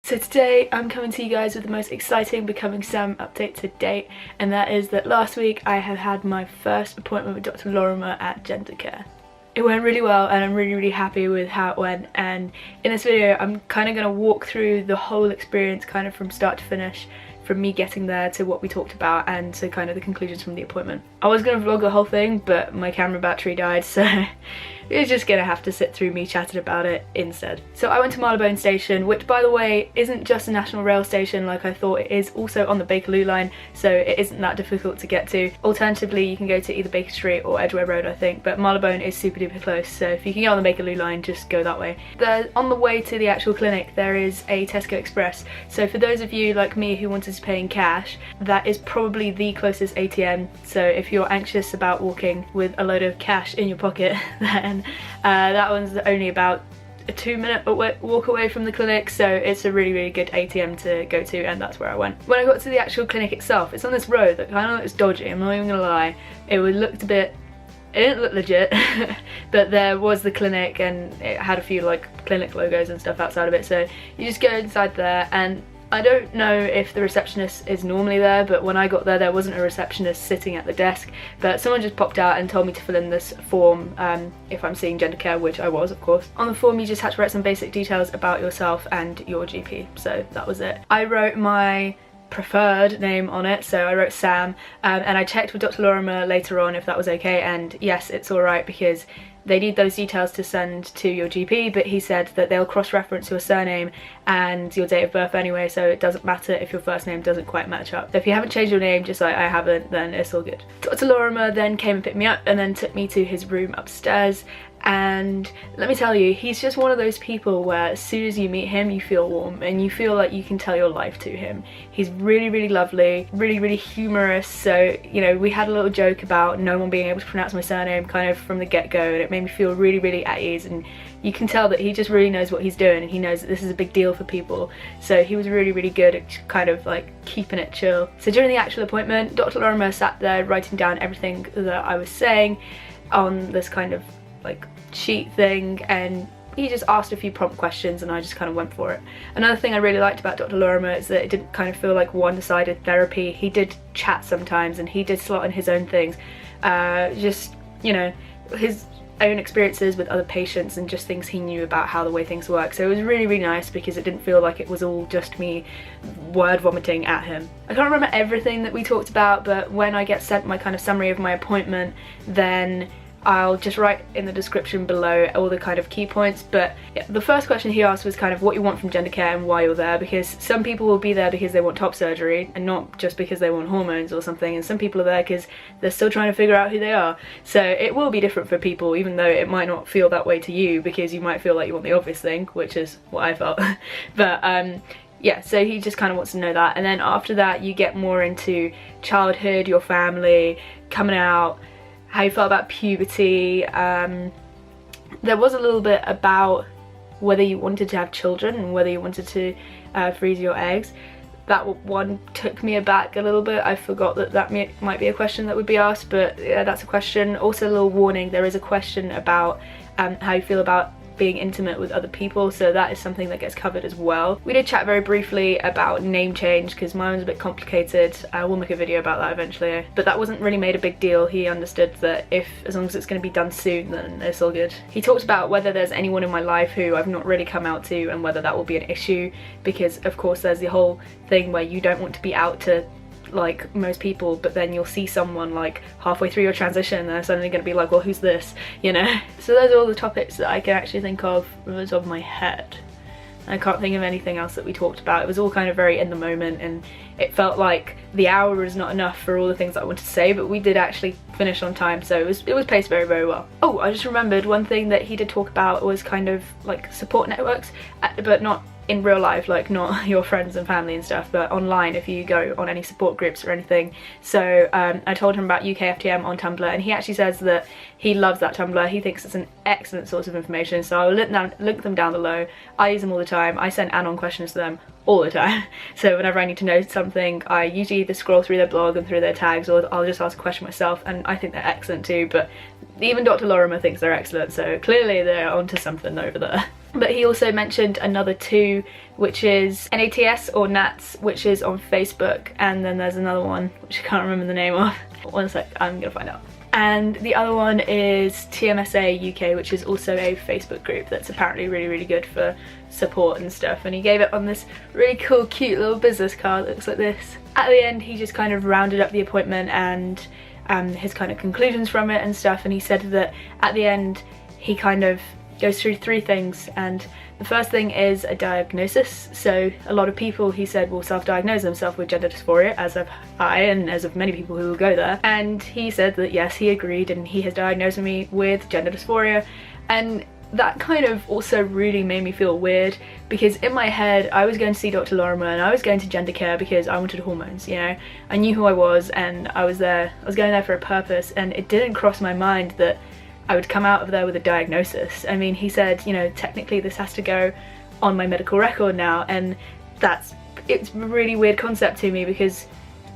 So today I'm coming to you guys with the most exciting Becoming Sam update to date, and that is that last week I have had my first appointment with Dr. Lorimer at Gendercare. It went really well and I'm really happy with how it went, and in this video I'm kind of going to walk through the whole experience kind of from start to finish, from me getting there to what we talked about and to kind of the conclusions from the appointment. I was going to vlog the whole thing but my camera battery died, so you're just gonna have to sit through me chatting about it instead. So I went to Marylebone Station, which by the way isn't just a national rail station like I thought. It is also on the Bakerloo line, so it isn't that difficult to get to. Alternatively, you can go to either Baker Street or Edgware Road, I think, but Marylebone is super duper close, so if you can get on the Bakerloo line, just go that way. On the way to the actual clinic there is a Tesco Express, so for those of you like me who wanted to pay in cash, that is probably the closest ATM. So if you're anxious about walking with a load of cash in your pocket, then that one's only about a 2-minute walk away from the clinic, so it's a really good ATM to go to, and that's where I went. When I got to the actual clinic itself, it's on this road that kind of looks dodgy, I'm not even gonna lie. It looked a bit, it didn't look legit, but there was the clinic and it had a few like clinic logos and stuff outside of it, so you just go inside there, and I don't know if the receptionist is normally there, but when I got there, there wasn't a receptionist sitting at the desk, but someone just popped out and told me to fill in this form if I'm seeing Gendercare, which I was, of course. On the form, you just had to write some basic details about yourself and your GP, so that was it. I wrote my preferred name on it, so I wrote Sam, and I checked with Dr. Lorimer later on if that was okay, and yes, it's alright because they need those details to send to your GP, but he said that they'll cross-reference your surname and your date of birth anyway, so it doesn't matter if your first name doesn't quite match up. So if you haven't changed your name, just like I haven't, then it's all good. Dr. Lorimer then came and picked me up and then took me to his room upstairs, and let me tell you, he's just one of those people where as soon as you meet him you feel warm and you feel like you can tell your life to him. He's really lovely, really humorous, so you know, we had a little joke about no one being able to pronounce my surname kind of from the get-go, and it made me feel really at ease, and you can tell that he just really knows what he's doing and he knows that this is a big deal for people, so he was really good at kind of like keeping it chill. So during the actual appointment, Dr. Lorimer sat there writing down everything that I was saying on this kind of like sheet thing, and he just asked a few prompt questions and I just kind of went for it. Another thing I really liked about Dr. Lorimer is that it didn't kind of feel like one-sided therapy. He did chat sometimes and he did slot in his own things, just, you know, his own experiences with other patients and just things he knew about how the way things work. So it was really nice because it didn't feel like it was all just me word vomiting at him. I can't remember everything that we talked about, but when I get sent my kind of summary of my appointment, then I'll just write in the description below all the kind of key points. But yeah, the first question he asked was kind of what you want from Gendercare and why you're there, because some people will be there because they want top surgery and not just because they want hormones or something, and some people are there because they're still trying to figure out who they are. So it will be different for people, even though it might not feel that way to you, because you might feel like you want the obvious thing, which is what I felt. But yeah, so he just kind of wants to know that, and then after that you get more into childhood, your family, coming out, how you felt about puberty. There was a little bit about whether you wanted to have children and whether you wanted to freeze your eggs. That one took me aback a little bit. I forgot that might be a question that would be asked, but yeah, that's a question. Also a little warning, there is a question about how you feel about being intimate with other people, so that is something that gets covered as well. We did chat very briefly about name change because mine was a bit complicated. I will make a video about that eventually, but that wasn't really made a big deal. He understood that as long as it's going to be done soon, then it's all good. He talked about whether there's anyone in my life who I've not really come out to and whether that will be an issue, because of course there's the whole thing where you don't want to be out to like most people, but then you'll see someone like halfway through your transition and they're suddenly going to be like, well, who's this, you know? So those are all the topics that I can actually think of from the top of my head. I can't think of anything else that we talked about. It was all kind of very in the moment, and it felt like the hour was not enough for all the things that I wanted to say, but we did actually finish on time, so it was paced very well. Oh, I just remembered one thing that he did talk about was kind of like support networks, but not in real life, like not your friends and family and stuff, but online if you go on any support groups or anything. So I told him about UKFTM on Tumblr, and he actually says that he loves that Tumblr. He thinks it's an excellent source of information, so I'll link them down below. I use them all the time. I send anon questions to them all the time. So whenever I need to know something, I usually either scroll through their blog and through their tags, or I'll just ask a question myself, and I think they're excellent too. But even Dr. Lorimer thinks they're excellent, so clearly they're onto something over there. But he also mentioned another two, which is NATS or NATS, which is on Facebook, and then there's another one which I can't remember the name of. One sec, I'm gonna find out. And the other one is TMSA UK, which is also a Facebook group that's apparently really good for support and stuff. And he gave it on this really cool, cute little business card that looks like this. At the end, he just kind of rounded up the appointment and his kind of conclusions from it and stuff. And he said that at the end, he kind of goes through three things, and the first thing is a diagnosis. So a lot of people, he said, will self-diagnose themselves with gender dysphoria, as of I and as of many people who will go there. And he said that yes, he agreed, and he has diagnosed me with gender dysphoria. And that kind of also really made me feel weird, because in my head I was going to see Dr. Lorimer and I was going to Gendercare because I wanted hormones, you know. I knew who I was and I was going there for a purpose, and it didn't cross my mind that I would come out of there with a diagnosis. I mean, he said, you know, technically this has to go on my medical record now, and it's a really weird concept to me, because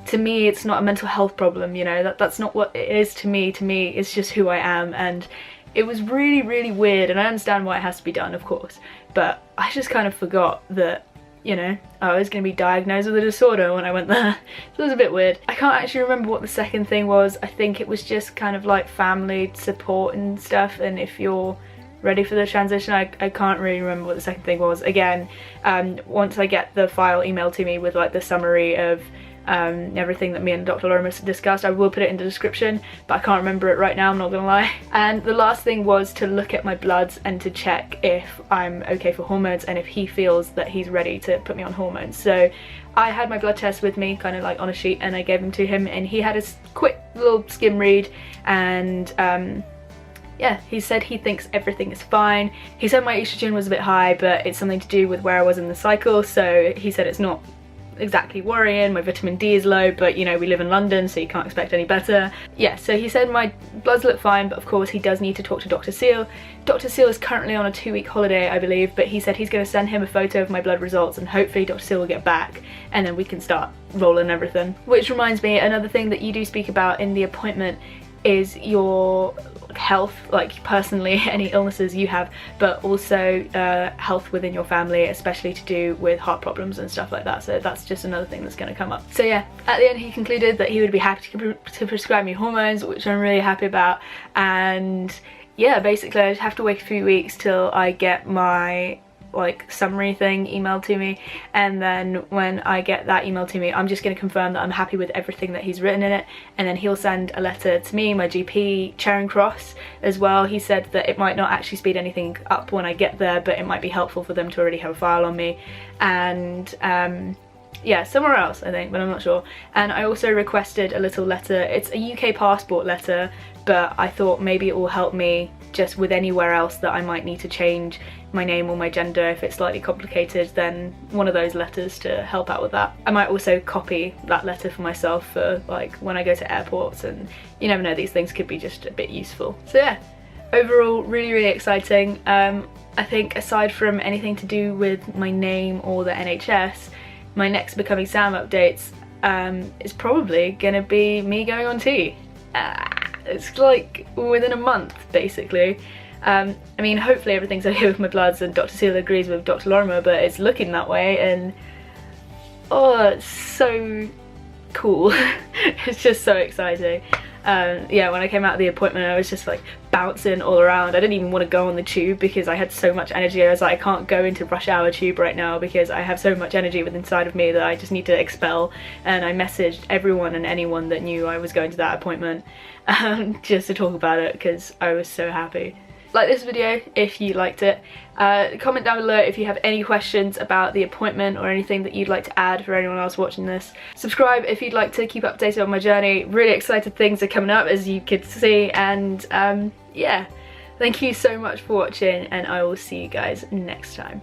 to me it's not a mental health problem, you know, that's not what it is to me. To me it's just who I am, and it was really weird, and I understand why it has to be done, of course, but I just kind of forgot that, you know, I was going to be diagnosed with a disorder when I went there. So it was a bit weird. I can't actually remember what the second thing was. I think it was just kind of like family support and stuff, and if you're ready for the transition. I can't really remember what the second thing was. Again, once I get the file emailed to me with like the summary of everything that me and Dr. Lorimer discussed, I will put it in the description, but I can't remember it right now, I'm not gonna lie. And the last thing was to look at my bloods and to check if I'm okay for hormones, and if he feels that he's ready to put me on hormones. So I had my blood test with me, kind of like on a sheet, and I gave them to him, and he had a quick little skim read, and yeah, he said he thinks everything is fine. He said my estrogen was a bit high, but it's something to do with where I was in the cycle, so he said it's not exactly worrying. My vitamin D is low, but you know, we live in London, so you can't expect any better. Yeah, so he said my bloods look fine, but of course he does need to talk to Dr. Seal. Dr. Seal is currently on a 2-week holiday, I believe, but he said he's going to send him a photo of my blood results, and hopefully Dr. Seal will get back and then we can start rolling everything. Which reminds me, another thing that you do speak about in the appointment is your health, like personally any illnesses you have, but also health within your family, especially to do with heart problems and stuff like that. So that's just another thing that's going to come up. So yeah, at the end he concluded that he would be happy to prescribe me hormones, which I'm really happy about. And yeah, basically I just have to wait a few weeks till I get my like summary thing emailed to me, and then when I get that emailed to me, I'm just going to confirm that I'm happy with everything that he's written in it, and then he'll send a letter to me, my GP, Charing Cross as well. He said that it might not actually speed anything up when I get there, but it might be helpful for them to already have a file on me, and yeah, somewhere else I think, but I'm not sure. And I also requested a little letter. It's a UK passport letter, but I thought maybe it will help me just with anywhere else that I might need to change my name or my gender. If it's slightly complicated, then one of those letters to help out with that. I might also copy that letter for myself for like when I go to airports, and you never know, these things could be just a bit useful. So yeah, overall really exciting. I think aside from anything to do with my name or the NHS, my next Becoming Sam updates is probably gonna be me going on tea. It's like within a month basically. I mean, hopefully everything's okay with my bloods and Dr. Seal agrees with Dr. Lorimer, but it's looking that way, and oh, it's so cool. It's just so exciting. Yeah, when I came out of the appointment I was just like bouncing all around. I didn't even want to go on the tube because I had so much energy. I was like, I can't go into rush hour tube right now because I have so much energy within inside of me that I just need to expel. And I messaged everyone and anyone that knew I was going to that appointment just to talk about it because I was so happy. Like this video if you liked it. Comment down below if you have any questions about the appointment or anything that you'd like to add for anyone else watching this. Subscribe if you'd like to keep updated on my journey. Really excited things are coming up, as you could see, and yeah, thank you so much for watching, and I will see you guys next time.